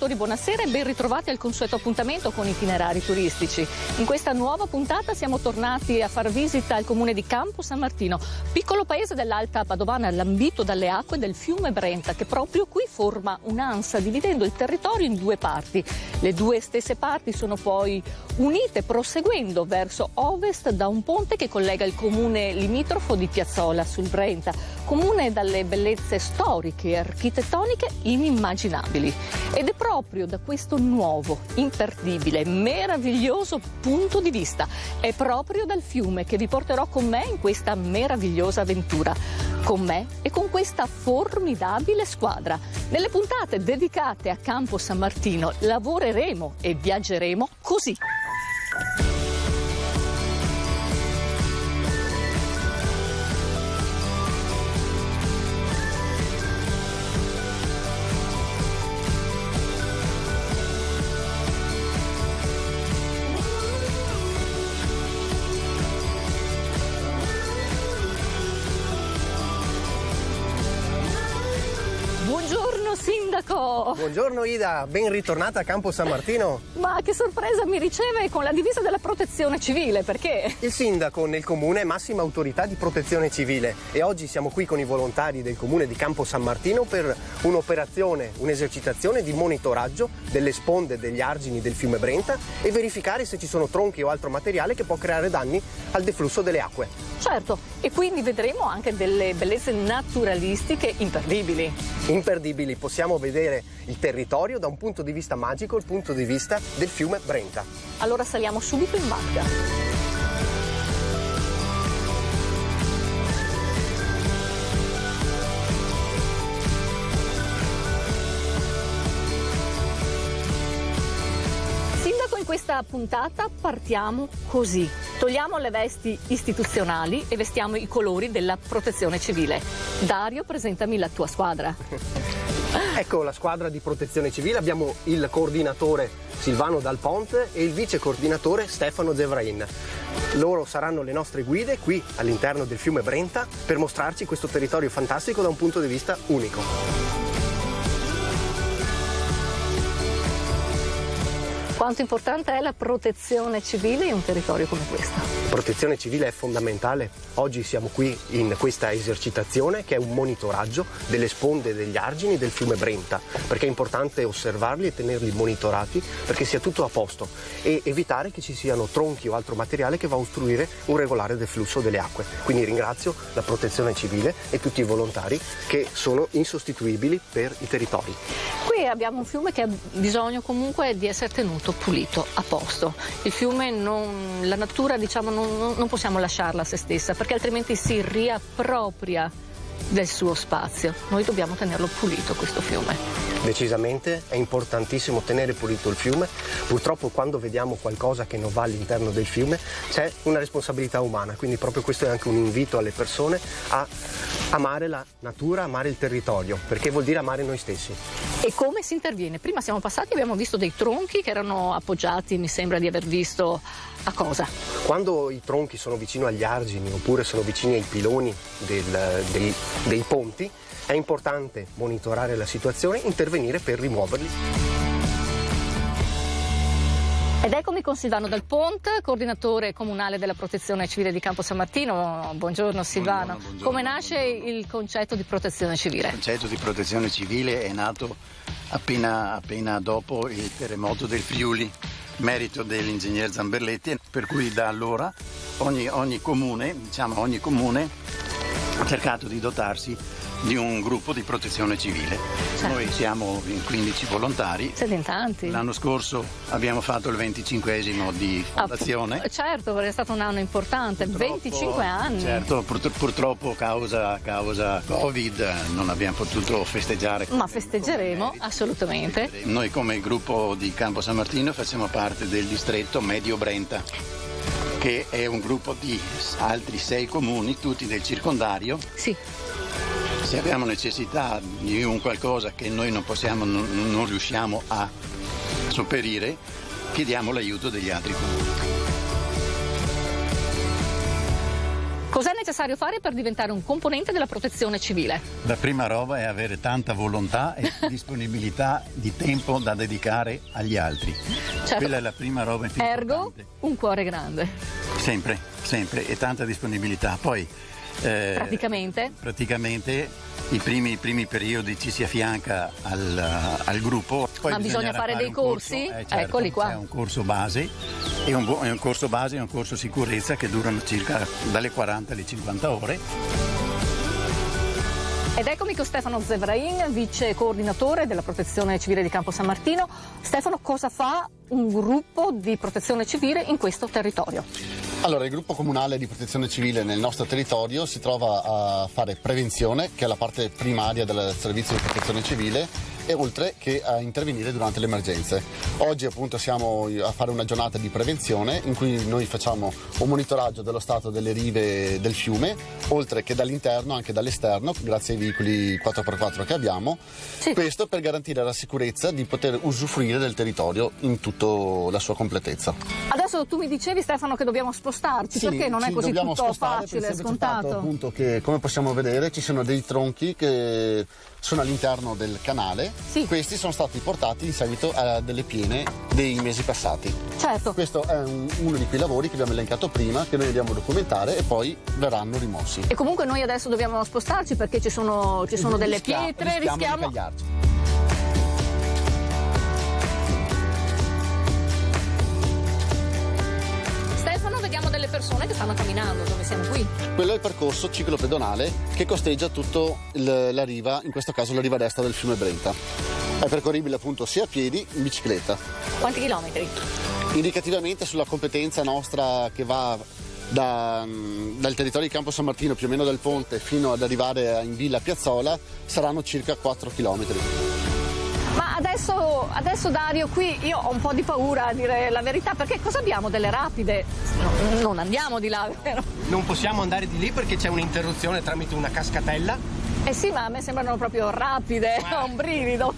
telespettatori, buonasera e ben ritrovati al consueto appuntamento con itinerari turistici. In questa nuova puntata siamo tornati a far visita al comune di Campo San Martino, piccolo paese dell'Alta Padovana lambito dalle acque del fiume Brenta, che proprio qui forma un'ansa dividendo il territorio in due parti. Le due stesse parti sono poi unite proseguendo verso ovest da un ponte che collega il comune limitrofo di Piazzola sul Brenta, comune dalle bellezze storiche e architettoniche inimmaginabili. Ed è proprio da questo nuovo, imperdibile, meraviglioso punto di vista, è proprio dal fiume che vi porterò con me in questa meravigliosa avventura, con me e con questa formidabile squadra. Nelle puntate dedicate a Campo San Martino lavoreremo e viaggeremo così. Buongiorno Sindaco! Buongiorno Ida, ben ritornata a Campo San Martino. Ma che sorpresa mi riceve con la divisa della Protezione Civile, perché? Il sindaco nel comune è massima autorità di protezione civile e oggi siamo qui con i volontari del comune di Campo San Martino per un'operazione, un'esercitazione di monitoraggio delle sponde degli argini del fiume Brenta e verificare se ci sono tronchi o altro materiale che può creare danni al deflusso delle acque. Certo, e quindi vedremo anche delle bellezze naturalistiche imperdibili. Imperdibili, possiamo vedere il territorio da un punto di vista magico, il punto di vista del fiume Brenta. Allora saliamo subito in barca. In questa puntata partiamo così. Togliamo le vesti istituzionali e vestiamo i colori della Protezione Civile. Dario, presentami la tua squadra. Ecco la squadra di protezione civile, abbiamo il coordinatore Silvano Dal Ponte e il vice coordinatore Stefano Zevrain. Loro saranno le nostre guide qui all'interno del fiume Brenta per mostrarci questo territorio fantastico da un punto di vista unico. Quanto importante è la protezione civile in un territorio come questo? Protezione civile è fondamentale. Oggi siamo qui in questa esercitazione che è un monitoraggio delle sponde degli argini del fiume Brenta, perché è importante osservarli e tenerli monitorati perché sia tutto a posto e evitare che ci siano tronchi o altro materiale che va a ostruire un regolare deflusso delle acque. Quindi ringrazio la protezione civile e tutti i volontari che sono insostituibili per i territori. Qui abbiamo un fiume che ha bisogno comunque di essere tenuto pulito, a posto. Il fiume, la natura diciamo non possiamo lasciarla a se stessa perché altrimenti si riappropria del suo spazio. Noi dobbiamo tenerlo pulito questo fiume. Decisamente è importantissimo tenere pulito il fiume. Purtroppo quando vediamo qualcosa che non va all'interno del fiume c'è una responsabilità umana, quindi proprio questo è anche un invito alle persone a amare la natura, amare il territorio, perché vuol dire amare noi stessi. E come si interviene? Prima siamo passati e abbiamo visto dei tronchi che erano appoggiati, mi sembra di aver visto a cosa? Quando i tronchi sono vicino agli argini oppure sono vicini ai piloni dei ponti, è importante monitorare la situazione e intervenire per rimuoverli. Ed eccomi con Silvano Dal Ponte, coordinatore comunale della Protezione Civile di Campo San Martino. Buongiorno Silvano. Buongiorno, come nasce il concetto di protezione civile? Il concetto di protezione civile è nato appena dopo il terremoto del Friuli, merito dell'ingegner Zamberletti, per cui da allora ogni comune ha cercato di dotarsi di un gruppo di protezione civile. Certo. Noi siamo in 15 volontari. Siete in tanti. L'anno scorso abbiamo fatto il 25esimo di fondazione. Certo, perché è stato un anno importante, 25 anni. Certo, purtroppo causa Covid non abbiamo potuto festeggiare. Ma festeggeremo, assolutamente. Noi come gruppo di Campo San Martino facciamo parte del distretto Medio Brenta, che è un gruppo di altri 6 comuni, tutti del circondario. Sì. Se abbiamo necessità di un qualcosa che noi non riusciamo a sopperire, chiediamo l'aiuto degli altri comuni. Cos'è necessario fare per diventare un componente della protezione civile? La prima roba è avere tanta volontà e disponibilità di tempo da dedicare agli altri. Certo. Quella è la prima roba più Ergo, importante. un cuore grande. Sempre, sempre, e tanta disponibilità. Poi Praticamente i primi periodi ci si affianca al gruppo. Poi ma bisogna fare dei corsi? Certo, Eccoli qua. C'è un corso base e un corso base e un corso sicurezza che durano circa dalle 40 alle 50 ore. Ed eccomi con Stefano Zevrain, vice coordinatore della protezione civile di Campo San Martino. Stefano, cosa fa un gruppo di protezione civile in questo territorio? Allora, il gruppo comunale di protezione civile nel nostro territorio si trova a fare prevenzione, che è la parte primaria del servizio di protezione civile, e oltre che a intervenire durante le emergenze. Oggi appunto siamo a fare una giornata di prevenzione in cui noi facciamo un monitoraggio dello stato delle rive del fiume, oltre che dall'interno anche dall'esterno, grazie ai veicoli 4x4 che abbiamo. Sì. Questo per garantire la sicurezza di poter usufruire del territorio in tutta la sua completezza. Adesso tu mi dicevi, Stefano, che dobbiamo spostarci, Sì, perché non è ci così dobbiamo tutto spostare facile, per il semplice fatto, scontato. appunto, che come possiamo vedere ci sono dei tronchi che sono all'interno del canale. Sì. Questi sono stati portati in seguito a delle piene dei mesi passati. Certo. Questo è uno di quei lavori che abbiamo elencato prima, che noi andiamo a documentare e poi verranno rimossi. E comunque noi adesso dobbiamo spostarci perché ci sono delle pietre, rischiamo di rischiamo. incagliarci. Stefano, vediamo delle persone che stanno camminando, dove siamo qui? Quello è il percorso ciclopedonale che costeggia tutto la riva, in questo caso la riva destra del fiume Brenta. È percorribile appunto sia a piedi che in bicicletta. Quanti chilometri? Indicativamente sulla competenza nostra che va dal territorio di Campo San Martino, più o meno dal ponte, fino ad arrivare in Villa Piazzola, saranno circa 4 chilometri. Ma adesso Dario, qui io ho un po' di paura a dire la verità, perché cosa abbiamo? Delle rapide? No, non andiamo di là, vero? Non possiamo andare di lì perché c'è un'interruzione tramite una cascatella. Eh sì, ma a me sembrano proprio rapide, ho un brivido.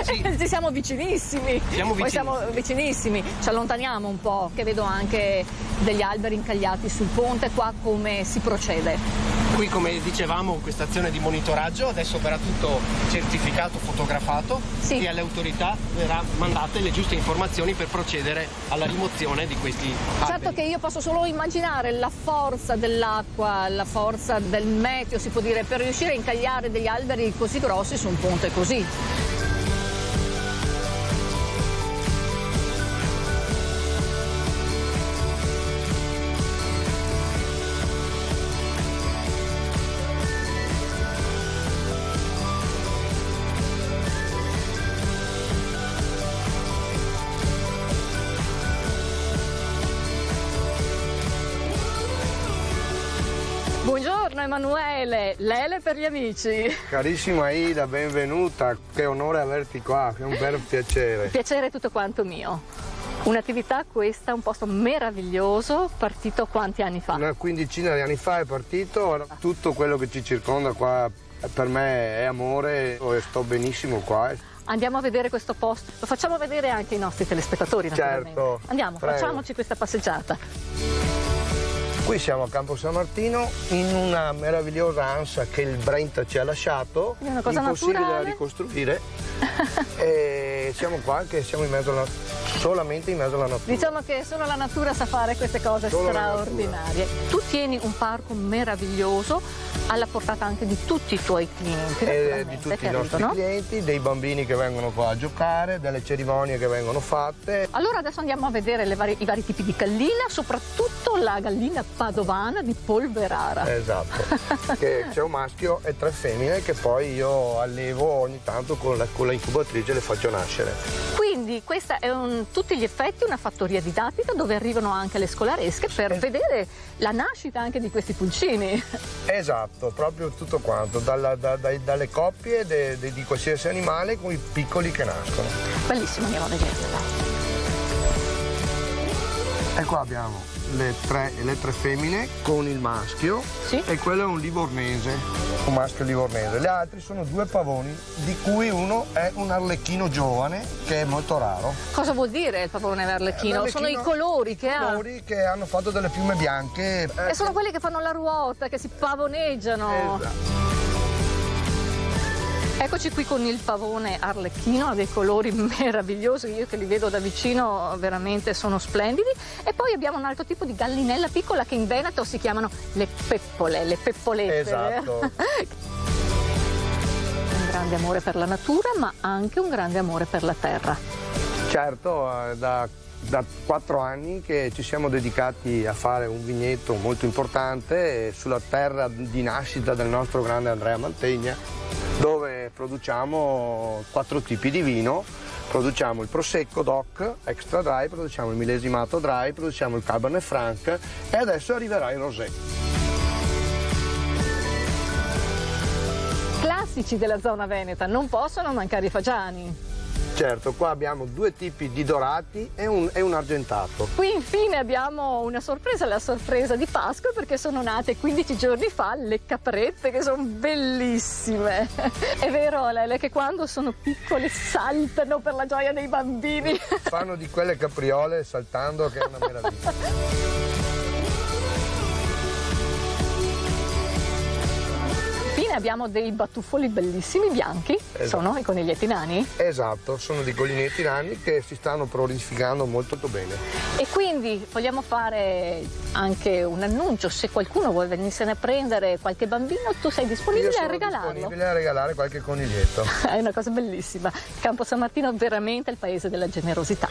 Sì. Ci siamo vicinissimi. Poi siamo vicinissimi, ci allontaniamo un po', che vedo anche degli alberi incagliati sul ponte. Qua come si procede? Qui, come dicevamo, questa azione di monitoraggio, adesso verrà tutto certificato, fotografato, Sì. e alle autorità verrà mandate le giuste informazioni per procedere alla rimozione di questi alberi. Certo che io posso solo immaginare la forza dell'acqua, la forza del meteo, si può dire, per riuscire a incagliare degli alberi così grossi su un ponte così. Buongiorno Emanuele, Lele per gli amici. Carissima Aida, benvenuta, che onore averti qua, è un vero piacere. Piacere tutto quanto mio. Un'attività questa, un posto meraviglioso, partito quanti anni fa? Una quindicina di anni fa è partito, tutto quello che ci circonda qua per me è amore e sto benissimo qua. Andiamo a vedere questo posto, lo facciamo vedere anche ai nostri telespettatori naturalmente. Certo, Andiamo, prego. facciamoci questa passeggiata. Qui siamo a Campo San Martino in una meravigliosa ansa che il Brenta ci ha lasciato, È una cosa impossibile naturale. da ricostruire e siamo qua che siamo solamente in mezzo alla natura. Diciamo che solo la natura sa fare queste cose Solo la straordinarie. Tu tieni un parco meraviglioso alla portata anche di tutti i tuoi clienti, naturalmente, Di tutti che i nostri arrivano. clienti, dei bambini che vengono qua a giocare, delle cerimonie che vengono fatte. Allora adesso andiamo a vedere i vari tipi di gallina, soprattutto la gallina padovana di Polverara. Esatto, che c'è un maschio e 3 femmine che poi io allevo ogni tanto con la incubatrice e le faccio nascere. Quindi questa è tutti gli effetti una fattoria didattica dove arrivano anche le scolaresche per vedere la nascita anche di questi pulcini. Esatto, proprio tutto quanto, dalle coppie di qualsiasi animale con i piccoli che nascono. Bellissimo, andiamo a vedere. E qua abbiamo le tre femmine con il maschio, Sì. e quello è un livornese, un maschio livornese. Gli altri sono 2 pavoni, di cui uno è un arlecchino giovane, che è molto raro. Cosa vuol dire il pavone arlecchino? Sono i colori che ha. Colori che hanno fatto delle piume bianche. E sono quelli che fanno la ruota, che si pavoneggiano. Esatto. Eccoci qui con il pavone arlecchino, ha dei colori meravigliosi, io che li vedo da vicino veramente sono splendidi. E poi abbiamo un altro tipo di gallinella piccola che in Veneto si chiamano le peppole, le peppolette. Esatto. Un grande amore per la natura, ma anche un grande amore per la terra. Certo, da 4 anni che ci siamo dedicati a fare un vigneto molto importante sulla terra di nascita del nostro grande Andrea Mantegna, dove produciamo 4 tipi di vino. Produciamo il Prosecco DOC Extra Dry, produciamo il millesimato Dry, produciamo il Cabernet Franc e adesso arriverà il Rosé. Classici della zona veneta, non possono mancare i fagiani. Certo, qua abbiamo 2 tipi di dorati e un argentato. Qui infine abbiamo una sorpresa, la sorpresa di Pasqua, perché sono nate 15 giorni fa le caprette, che sono bellissime. È vero, Lele, che quando sono piccole saltano per la gioia dei bambini. Fanno di quelle capriole saltando, che è una meraviglia. Abbiamo dei batuffoli bellissimi bianchi, Esatto. Sono i coniglietti nani. Esatto, sono dei coniglietti nani che si stanno prolificando molto bene. E quindi vogliamo fare anche un annuncio: se qualcuno vuole venirsene a prendere qualche bambino, tu sei disponibile Io a sono regalarlo. disponibile a regalare qualche coniglietto. È una cosa bellissima. Campo San Martino è veramente il paese della generosità.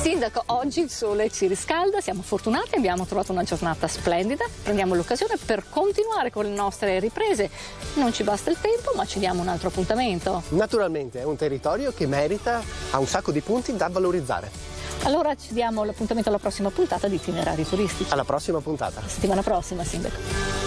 Sindaco, oggi il sole ci riscalda, siamo fortunati, abbiamo trovato una giornata splendida, prendiamo l'occasione per continuare con le nostre riprese. Non ci basta il tempo, ma ci diamo un altro appuntamento. Naturalmente è un territorio che merita, ha un sacco di punti da valorizzare. Allora ci diamo l'appuntamento alla prossima puntata di Itinerari Turistici. Alla prossima puntata. La settimana prossima, Sindaco.